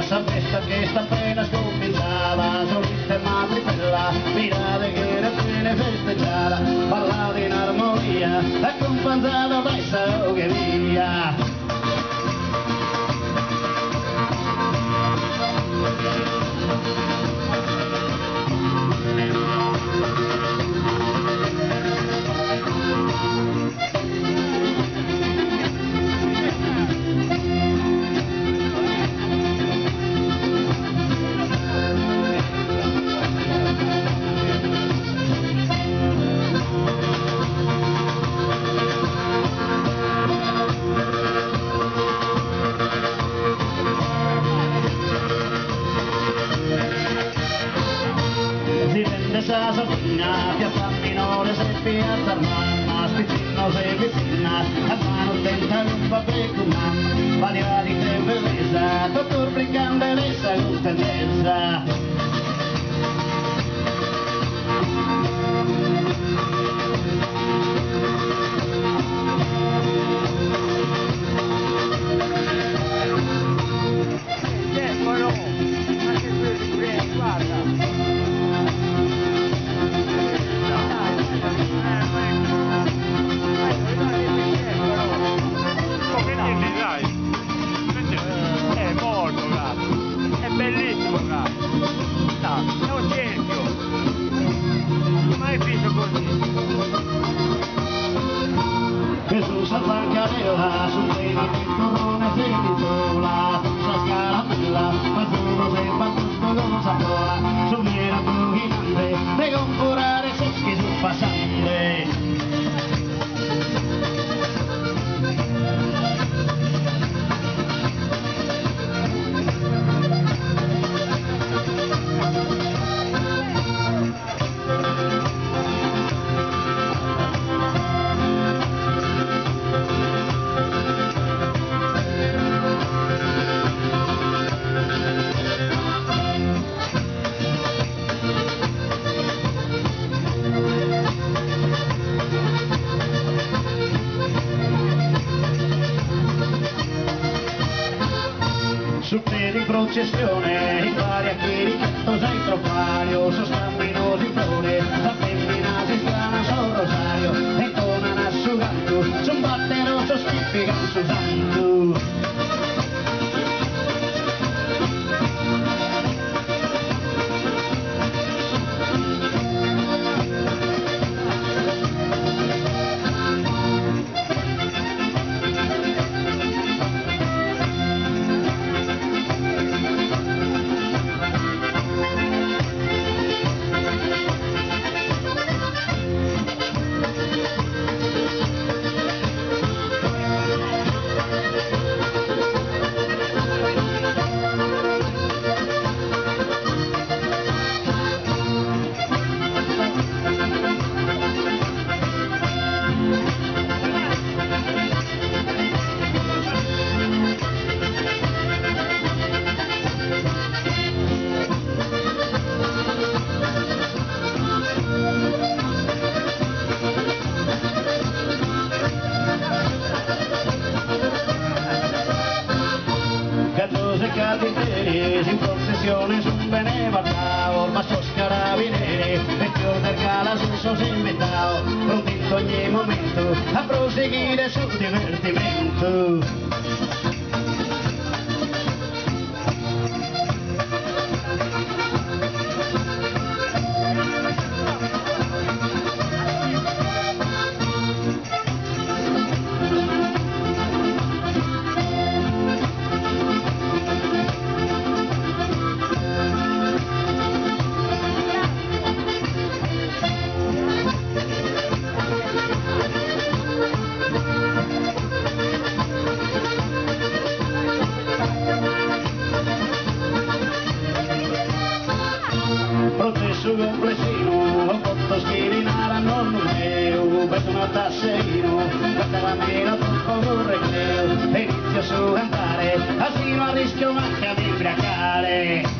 Sapesta che sta appena scominciava, soliste madri bella, mirate che era bene festeggiata, ballate in armonia, accompagnata dai saugheria. Sa sardina, piazza minore se piazza mamma, spiccino se vicina, a mano tenta non va precuna, varietà di te bellezza, tutto brincando bellezza con tendenza. Su quei corone se di sola, sulla scala bella, azzurro se battuto con sacola, su mera buginante, ne comprare soschi sul passante. Su piedi in processione, i vari a chi ricatto sei troppaio, su stammino di flore, la femmina si strana sul rosario, e tornano a su canto, su un battero su spicca su santo. Attenzione sul benevatao, ma sos carabinieri, vestito del gala sos inventao, pronti in ogni momento a proseguire sul divertimento. Processo complessivo, ho fatto schirinare a nonno mio, per una tasserino, questa la mela troppo un recreo, e inizio su a cantare, asino a rischio anche ad imbriacare.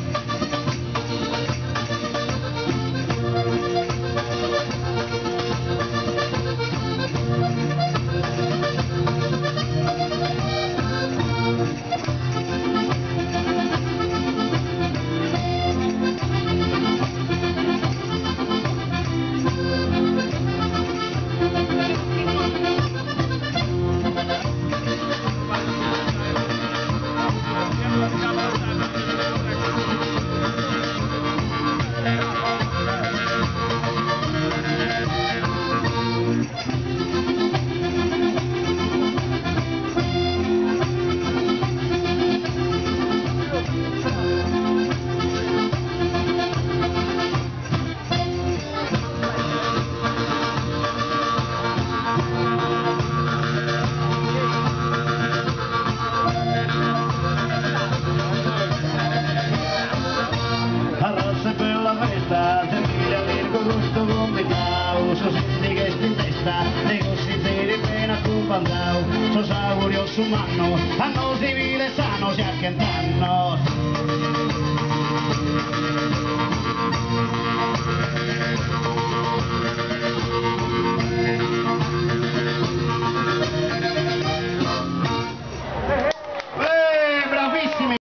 Sos augurios humanos, annos civiles sanos y argentanos.